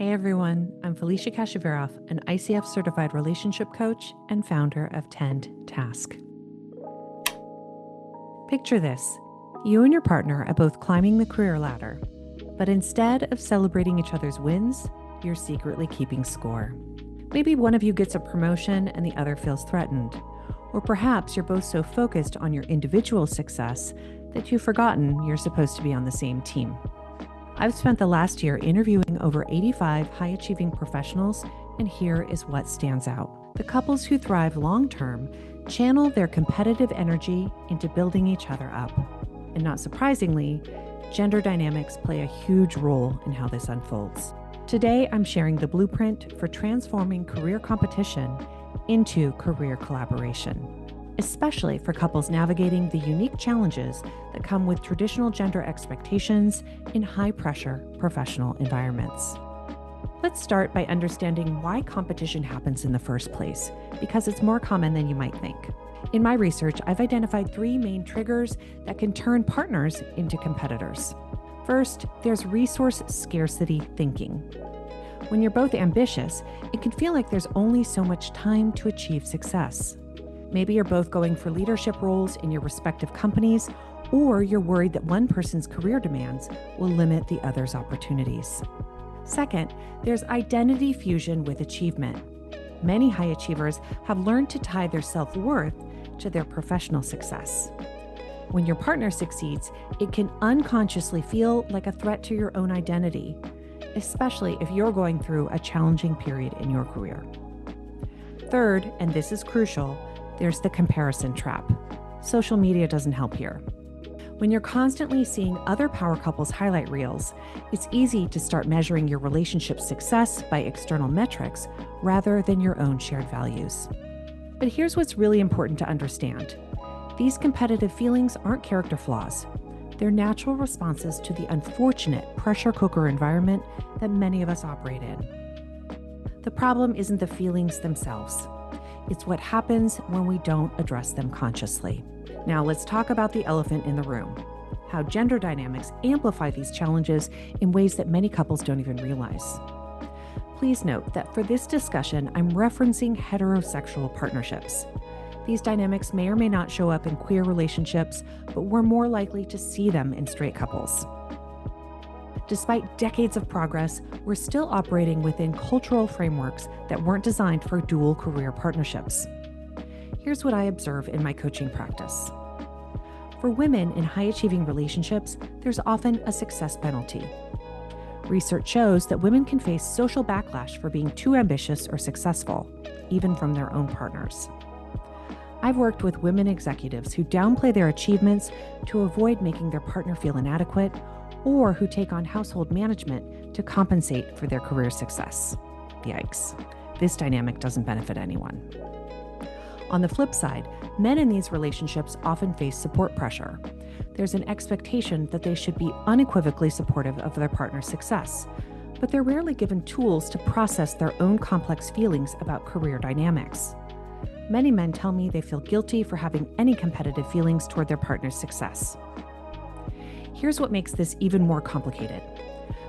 Hey everyone, I'm Felicia Kashivarov, an ICF certified relationship coach and founder of Tend Task. Picture this: you and your partner are both climbing the career ladder, but instead of celebrating each other's wins, you're secretly keeping score. Maybe one of you gets a promotion and the other feels threatened, or perhaps you're both so focused on your individual success that you've forgotten you're supposed to be on the same team. I've spent the last year interviewing over 85 high-achieving professionals, and here is what stands out. The couples who thrive long-term channel their competitive energy into building each other up. And not surprisingly, gender dynamics play a huge role in how this unfolds. Today, I'm sharing the blueprint for transforming career competition into career collaboration, especially for couples navigating the unique challenges that come with traditional gender expectations in high-pressure professional environments. Let's start by understanding why competition happens in the first place, because it's more common than you might think. In my research, I've identified 3 main triggers that can turn partners into competitors. First, there's resource scarcity thinking. When you're both ambitious, it can feel like there's only so much time to achieve success. Maybe you're both going for leadership roles in your respective companies, or you're worried that one person's career demands will limit the other's opportunities. Second, there's identity fusion with achievement. Many high achievers have learned to tie their self-worth to their professional success. When your partner succeeds, it can unconsciously feel like a threat to your own identity, especially if you're going through a challenging period in your career. Third, and this is crucial, there's the comparison trap. Social media doesn't help here. When you're constantly seeing other power couples' highlight reels, it's easy to start measuring your relationship success by external metrics rather than your own shared values. But here's what's really important to understand. These competitive feelings aren't character flaws. They're natural responses to the unfortunate pressure cooker environment that many of us operate in. The problem isn't the feelings themselves. It's what happens when we don't address them consciously. Now let's talk about the elephant in the room: how gender dynamics amplify these challenges in ways that many couples don't even realize. Please note that for this discussion, I'm referencing heterosexual partnerships. These dynamics may or may not show up in queer relationships, but we're more likely to see them in straight couples. Despite decades of progress, we're still operating within cultural frameworks that weren't designed for dual career partnerships. Here's what I observe in my coaching practice. For women in high-achieving relationships, there's often a success penalty. Research shows that women can face social backlash for being too ambitious or successful, even from their own partners. I've worked with women executives who downplay their achievements to avoid making their partner feel inadequate, or who take on household management to compensate for their career success. Yikes. This dynamic doesn't benefit anyone. On the flip side, men in these relationships often face support pressure. There's an expectation that they should be unequivocally supportive of their partner's success, but they're rarely given tools to process their own complex feelings about career dynamics. Many men tell me they feel guilty for having any competitive feelings toward their partner's success. Here's what makes this even more complicated.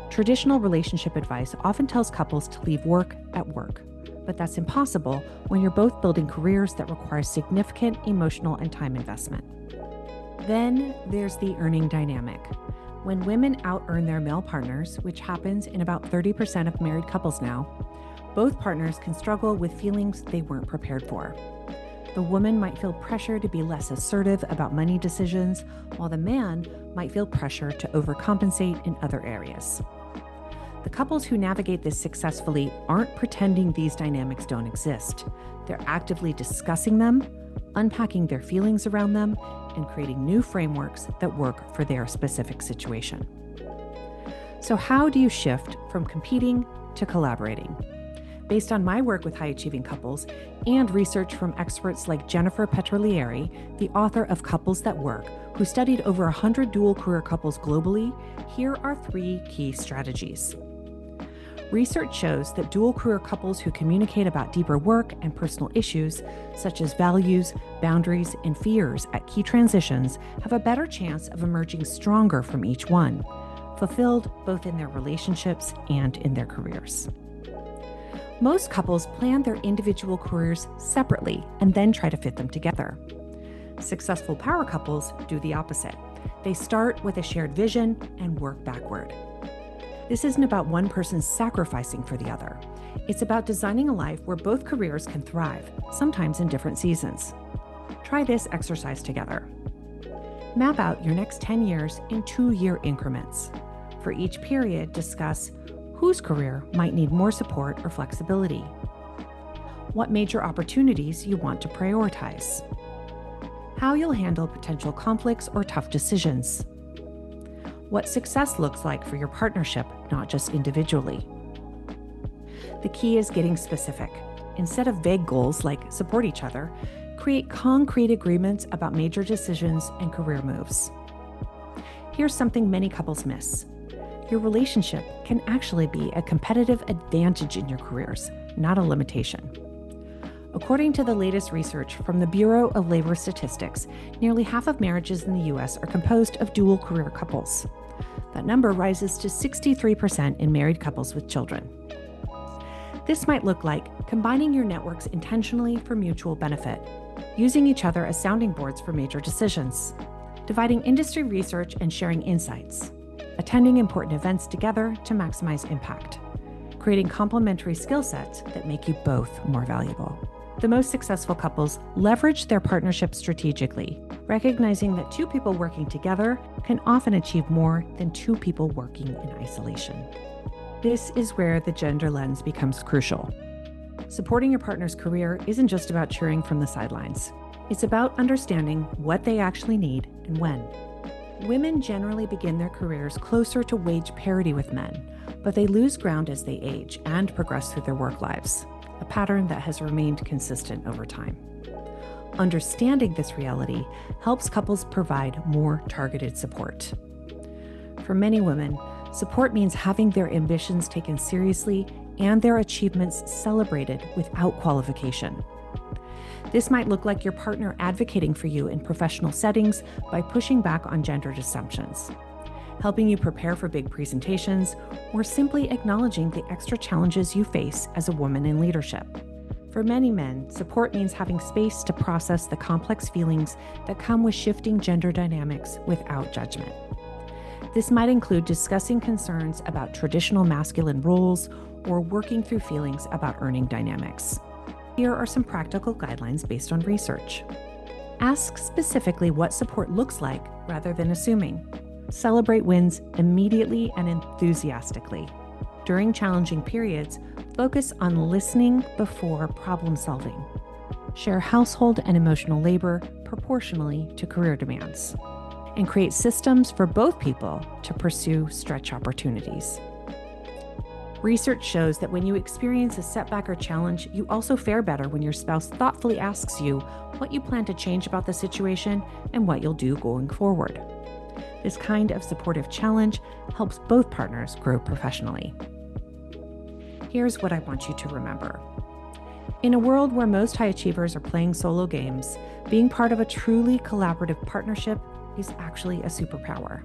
Traditional relationship advice often tells couples to leave work at work, but that's impossible when you're both building careers that require significant emotional and time investment. Then there's the earning dynamic. When women out-earn their male partners, which happens in about 30% of married couples now, both partners can struggle with feelings they weren't prepared for. The woman might feel pressure to be less assertive about money decisions, while the man might feel pressure to overcompensate in other areas. The couples who navigate this successfully aren't pretending these dynamics don't exist. They're actively discussing them, unpacking their feelings around them, and creating new frameworks that work for their specific situation. So how do you shift from competing to collaborating? Based on my work with high-achieving couples and research from experts like Jennifer Petrolieri, the author of Couples That Work, who studied over 100 dual career couples globally, here are 3 key strategies. Research shows that dual career couples who communicate about deeper work and personal issues, such as values, boundaries, and fears at key transitions, have a better chance of emerging stronger from each one. fulfilled both in their relationships and in their careers. Most couples plan their individual careers separately and then try to fit them together. Successful power couples do the opposite. They start with a shared vision and work backward. This isn't about one person sacrificing for the other. It's about designing a life where both careers can thrive, sometimes in different seasons. Try this exercise together. Map out your next 10 years in 2-year increments. For each period, discuss whose career might need more support or flexibility, what major opportunities you want to prioritize, how you'll handle potential conflicts or tough decisions, what success looks like for your partnership, not just individually. The key is getting specific. Instead of vague goals like support each other, create concrete agreements about major decisions and career moves. Here's something many couples miss. Your relationship can actually be a competitive advantage in your careers, not a limitation. According to the latest research from the Bureau of Labor Statistics, nearly half of marriages in the U.S. are composed of dual career couples. That number rises to 63% in married couples with children. This might look like combining your networks intentionally for mutual benefit, using each other as sounding boards for major decisions, dividing industry research and sharing insights, attending important events together to maximize impact, creating complementary skill sets that make you both more valuable. The most successful couples leverage their partnership strategically, recognizing that 2 people working together can often achieve more than 2 people working in isolation. This is where the gender lens becomes crucial. Supporting your partner's career isn't just about cheering from the sidelines. It's about understanding what they actually need and when. Women generally begin their careers closer to wage parity with men, but they lose ground as they age and progress through their work lives, a pattern that has remained consistent over time. Understanding this reality helps couples provide more targeted support. For many women, support means having their ambitions taken seriously and their achievements celebrated without qualification. This might look like your partner advocating for you in professional settings by pushing back on gendered assumptions, helping you prepare for big presentations, or simply acknowledging the extra challenges you face as a woman in leadership. For many men, support means having space to process the complex feelings that come with shifting gender dynamics without judgment. This might include discussing concerns about traditional masculine roles or working through feelings about earning dynamics. Here are some practical guidelines based on research. Ask specifically what support looks like rather than assuming. Celebrate wins immediately and enthusiastically. During challenging periods, focus on listening before problem solving. Share household and emotional labor proportionally to career demands. And create systems for both people to pursue stretch opportunities. Research shows that when you experience a setback or challenge, you also fare better when your spouse thoughtfully asks you what you plan to change about the situation and what you'll do going forward. This kind of supportive challenge helps both partners grow professionally. Here's what I want you to remember. In a world where most high achievers are playing solo games, being part of a truly collaborative partnership is actually a superpower.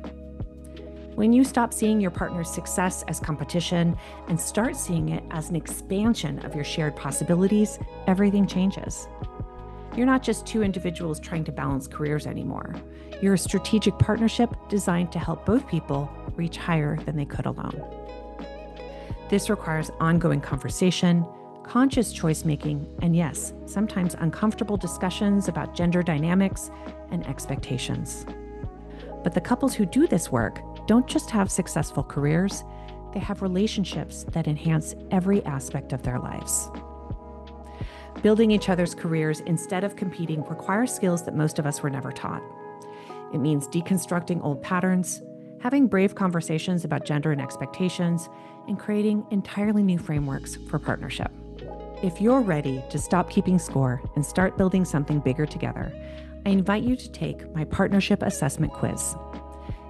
When you stop seeing your partner's success as competition and start seeing it as an expansion of your shared possibilities, everything changes. You're not just 2 individuals trying to balance careers anymore. You're a strategic partnership designed to help both people reach higher than they could alone. This requires ongoing conversation, conscious choice making, and yes, sometimes uncomfortable discussions about gender dynamics and expectations. But the couples who do this work don't just have successful careers, they have relationships that enhance every aspect of their lives. Building each other's careers instead of competing requires skills that most of us were never taught. It means deconstructing old patterns, having brave conversations about gender and expectations, and creating entirely new frameworks for partnership. If you're ready to stop keeping score and start building something bigger together, I invite you to take my partnership assessment quiz.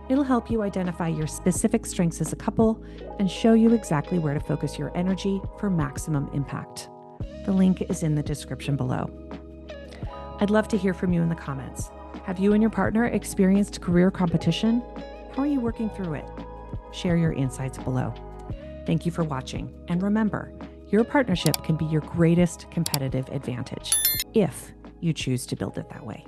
It'll help you identify your specific strengths as a couple and show you exactly where to focus your energy for maximum impact. The link is in the description below. I'd love to hear from you in the comments. Have you and your partner experienced career competition? How are you working through it? Share your insights below. Thank you for watching. And remember, your partnership can be your greatest competitive advantage if you choose to build it that way.